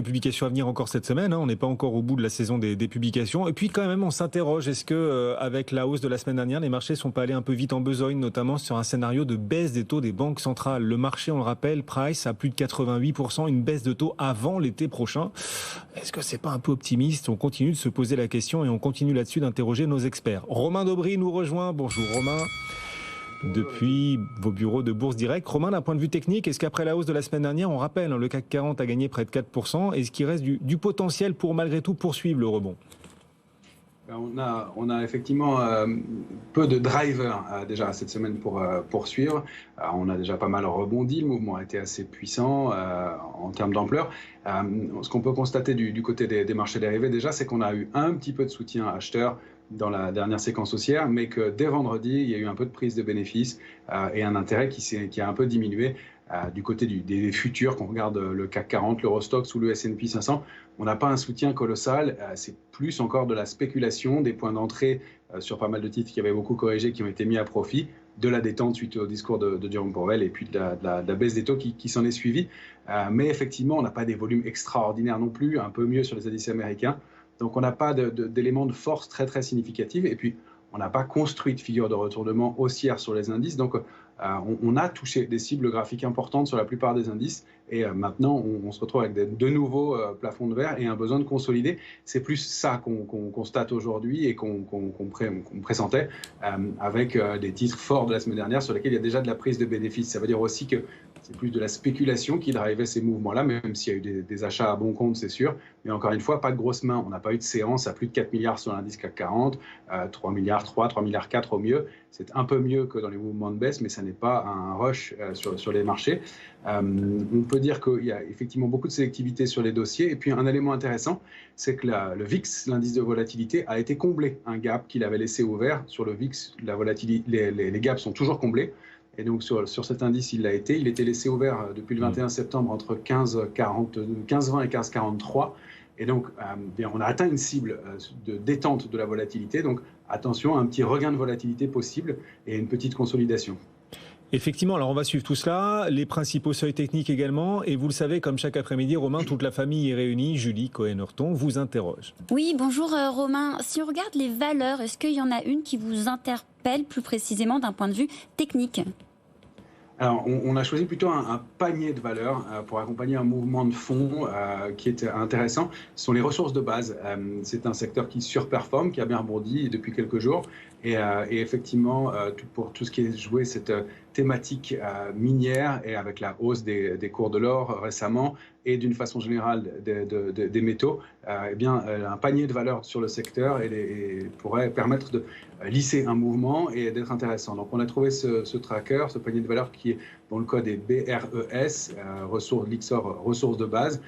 publications à venir encore cette semaine, on n'est pas encore au bout de la saison des publications. Et puis quand même, on s'interroge, est-ce que avec la hausse de la semaine dernière, les marchés sont pas allés un peu vite en besogne, notamment sur un scénario de baisse des taux des banques centrales. Le marché, on le rappelle, price à plus de 88%, une baisse de taux avant l'été prochain. Est-ce que c'est pas un peu optimiste? On continue de se poser la question et on continue là-dessus d'interroger nos experts. Romain Daubry nous rejoint. Bonjour Romain. Depuis vos bureaux de Bourse Direct. Romain, d'un point de vue technique, est-ce qu'après la hausse de la semaine dernière, on rappelle, le CAC 40 a gagné près de 4%, est-ce qu'il reste du potentiel pour malgré tout poursuivre le rebond? On a effectivement peu de drivers déjà cette semaine pour poursuivre. On a déjà pas mal rebondi, le mouvement a été assez puissant en termes d'ampleur. Ce qu'on peut constater du côté des marchés dérivés déjà, c'est qu'on a eu un petit peu de soutien acheteur dans la dernière séquence haussière, mais que dès vendredi, il y a eu un peu de prise de bénéfices et un intérêt qui a un peu diminué. Du côté des futurs, quand on regarde le CAC 40, l'Eurostoxx ou le S&P 500, on n'a pas un soutien colossal, c'est plus encore de la spéculation, des points d'entrée sur pas mal de titres qui avaient beaucoup corrigé, qui ont été mis à profit, de la détente suite au discours de Jérôme Powell et puis de la baisse des taux qui s'en est suivie. Mais effectivement, on n'a pas des volumes extraordinaires non plus, un peu mieux sur les indices américains. Donc on n'a pas d'éléments de force très très significatifs et puis on n'a pas construit de figure de retournement haussière sur les indices. Donc on a touché des cibles graphiques importantes sur la plupart des indices et maintenant on se retrouve avec de nouveaux plafonds de verre et un besoin de consolider. C'est plus ça qu'on constate aujourd'hui et qu'on pressentait avec des titres forts de la semaine dernière sur lesquels il y a déjà de la prise de bénéfices. Ça veut dire aussi que c'est plus de la spéculation qui drivait ces mouvements-là, même s'il y a eu des achats à bon compte, c'est sûr. Mais encore une fois, pas de grosses mains. On n'a pas eu de séance à plus de 4 milliards sur l'indice CAC 40, 3 milliards 3, 3 milliards 4 au mieux. C'est un peu mieux que dans les mouvements de baisse, mais ça n'est pas un rush sur les marchés. On peut dire qu'il y a effectivement beaucoup de sélectivité sur les dossiers. Et puis un élément intéressant, c'est que le VIX, l'indice de volatilité, a été comblé. Un gap qu'il avait laissé ouvert. Sur le VIX, la volatilité, les gaps sont toujours comblés. Et donc sur cet indice, il était laissé ouvert depuis le 21 septembre entre 15,20 et 15,43. Et donc, on a atteint une cible de détente de la volatilité. Donc, attention, un petit regain de volatilité possible et une petite consolidation. Effectivement, alors on va suivre tout cela, les principaux seuils techniques également. Et vous le savez, comme chaque après-midi, Romain, toute la famille est réunie. Julie Cohen-Horton vous interroge. Oui, bonjour Romain. Si on regarde les valeurs, est-ce qu'il y en a une qui vous interpelle plus précisément d'un point de vue technique ? Alors, on a choisi plutôt un panier de valeurs pour accompagner un mouvement de fond qui est intéressant. Ce sont les ressources de base. C'est un secteur qui surperforme, qui a bien rebondi depuis quelques jours. Et effectivement, pour tout ce qui est joué, cette thématique minière et avec la hausse des cours de l'or récemment et d'une façon générale des métaux, un panier de valeurs sur le secteur pourrait permettre de lisser un mouvement et d'être intéressant. Donc on a trouvé ce tracker, ce panier de valeurs qui est dont le code est BRES, Lixor ressources de base,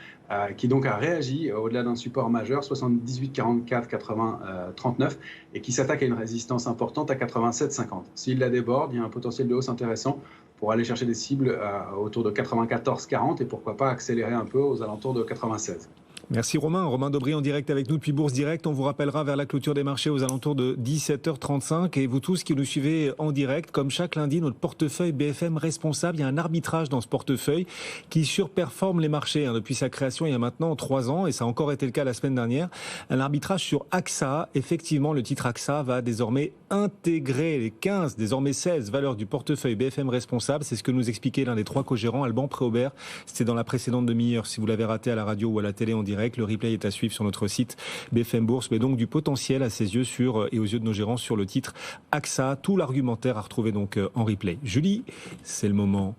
qui donc a réagi au-delà d'un support majeur, 78, 44, 80, 39, et qui s'attaque à une résistance importante à 87, 50. S'il la déborde, il y a un potentiel de hausse intéressant pour aller chercher des cibles autour de 94, 40 et pourquoi pas accélérer un peu aux alentours de 96. Merci Romain. Romain Daubry en direct avec nous depuis Bourse Direct. On vous rappellera vers la clôture des marchés aux alentours de 17h35. Et vous tous qui nous suivez en direct, comme chaque lundi, notre portefeuille BFM responsable. Il y a un arbitrage dans ce portefeuille qui surperforme les marchés depuis sa création il y a maintenant 3 ans. Et ça a encore été le cas la semaine dernière. Un arbitrage sur AXA. Effectivement, le titre AXA va désormais intégrer les 15, désormais 16 valeurs du portefeuille BFM responsable. C'est ce que nous expliquait l'un des 3 co-gérants, Alban Préaubert. C'était dans la précédente demi-heure. Si vous l'avez raté à la radio ou à la télé en direct, le replay est à suivre sur notre site BFM Bourse, mais donc du potentiel à ses yeux et aux yeux de nos gérants sur le titre AXA. Tout l'argumentaire à retrouver donc en replay. Julie, c'est le moment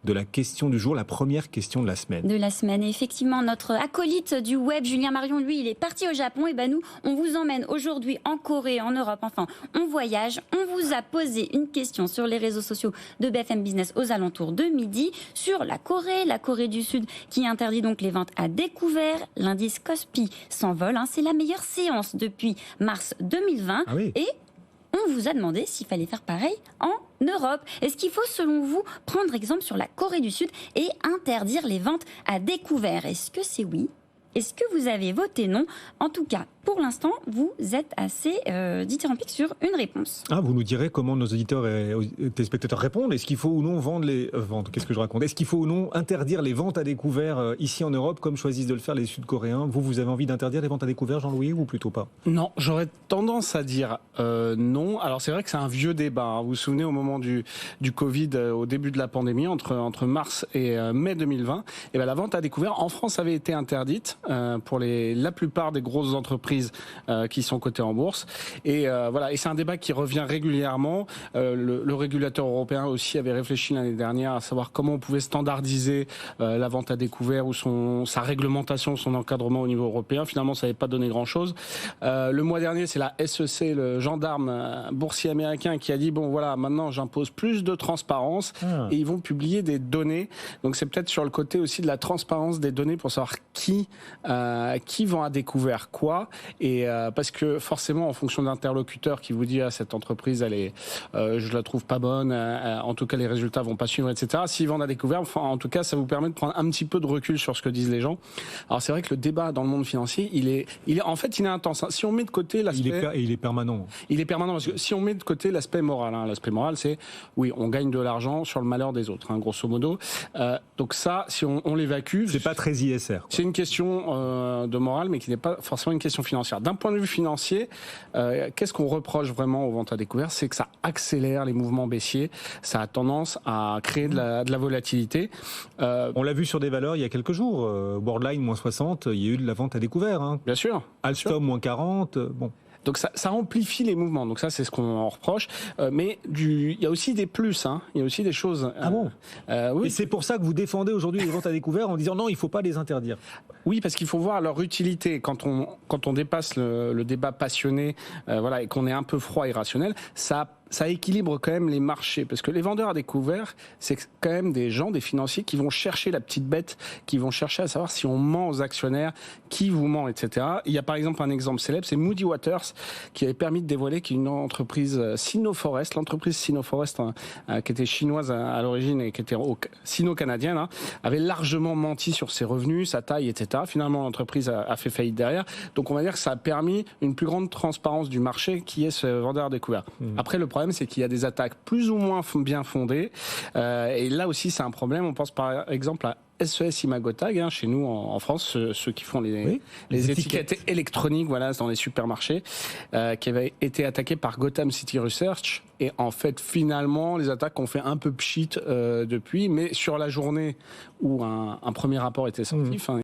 de la question du jour, la première question de la semaine. Et effectivement, notre acolyte du web, Julien Marion, lui, il est parti au Japon. Et nous, on vous emmène aujourd'hui en Corée, en Europe. Enfin, on voyage. On vous a posé une question sur les réseaux sociaux de BFM Business aux alentours de midi sur la Corée du Sud qui interdit donc les ventes à découvert. L'indice Kospi s'envole. C'est la meilleure séance depuis mars 2020. Ah oui. Et on vous a demandé s'il fallait faire pareil en Europe. Est-ce qu'il faut, selon vous, prendre exemple sur la Corée du Sud et interdire les ventes à découvert? Est-ce que c'est oui? Est-ce que vous avez voté non? En tout cas, pour l'instant, vous êtes assez dithyrambique sur une réponse. Ah, vous nous direz comment nos auditeurs et téléspectateurs répondent. Est-ce qu'il faut ou non qu'est-ce que je raconte ? Est-ce qu'il faut ou non interdire les ventes à découvert ici en Europe, comme choisissent de le faire les Sud-Coréens ? Vous avez envie d'interdire les ventes à découvert, Jean-Louis, ou plutôt pas ? Non, j'aurais tendance à dire non. Alors c'est vrai que c'est un vieux débat, hein. Vous vous souvenez, au moment du Covid, au début de la pandémie, entre mars et mai 2020, et ben la vente à découvert en France avait été interdite pour la plupart des grosses entreprises qui sont cotées en bourse. Et voilà, et c'est un débat qui revient régulièrement. Le régulateur européen aussi avait réfléchi l'année dernière à savoir comment on pouvait standardiser la vente à découvert ou sa réglementation, son encadrement au niveau européen. Finalement, ça n'avait pas donné grand-chose. Le mois dernier, c'est la SEC, le gendarme boursier américain, qui a dit bon voilà, maintenant j'impose plus de transparence et ils vont publier des données. Donc c'est peut-être sur le côté aussi de la transparence des données pour savoir qui vend à découvert quoi. Et parce que forcément, en fonction de l'interlocuteur qui vous dit cette entreprise, je la trouve pas bonne, en tout cas les résultats vont pas suivre, etc. S'ils vendent à découvert, enfin, en tout cas, ça vous permet de prendre un petit peu de recul sur ce que disent les gens. Alors c'est vrai que le débat dans le monde financier, il est intense. Si on met de côté l'aspect, il est permanent. Il est permanent parce que si on met de côté l'aspect moral, l'aspect moral, c'est oui, on gagne de l'argent sur le malheur des autres, grosso modo. Donc ça, si on l'évacue, c'est pas très ISR, quoi. C'est une question de morale, mais qui n'est pas forcément une question financière. D'un point de vue financier, qu'est-ce qu'on reproche vraiment aux ventes à découvert ? C'est que ça accélère les mouvements baissiers, ça a tendance à créer de la volatilité. On l'a vu sur des valeurs il y a quelques jours. Worldline, moins 60, il y a eu de la vente à découvert. Hein. Bien sûr. Alstom, moins 40, bon. Donc ça amplifie les mouvements. Donc ça, c'est ce qu'on en reproche. Mais il y a aussi des plus. Il y a aussi des choses. Ah bon ? Oui. Et c'est pour ça que vous défendez aujourd'hui les ventes à découvert en disant non, il ne faut pas les interdire. Oui, parce qu'il faut voir leur utilité. Quand on dépasse le débat passionné, et qu'on est un peu froid et rationnel, ça équilibre quand même les marchés. Parce que les vendeurs à découvert, c'est quand même des gens, des financiers qui vont chercher la petite bête, qui vont chercher à savoir si on ment aux actionnaires, qui vous ment, etc. Il y a par exemple un exemple célèbre, c'est Moody Waters, qui avait permis de dévoiler qu'une entreprise Sino-Forest, l'entreprise Sino-Forest, qui était chinoise à l'origine et qui était sino-canadienne, avait largement menti sur ses revenus, sa taille, etc. Finalement, l'entreprise a fait faillite derrière. Donc on va dire que ça a permis une plus grande transparence du marché qui est ce vendeur à découvert. Après, le problème, c'est qu'il y a des attaques plus ou moins bien fondées. Et là aussi, c'est un problème. On pense par exemple à SES Imagotag, chez nous en France, ceux qui font les étiquettes électroniques, dans les supermarchés, qui avait été attaqué par Gotham City Research. Et en fait, finalement, les attaques ont fait un peu pchit depuis, mais sur la journée où un premier rapport était sorti,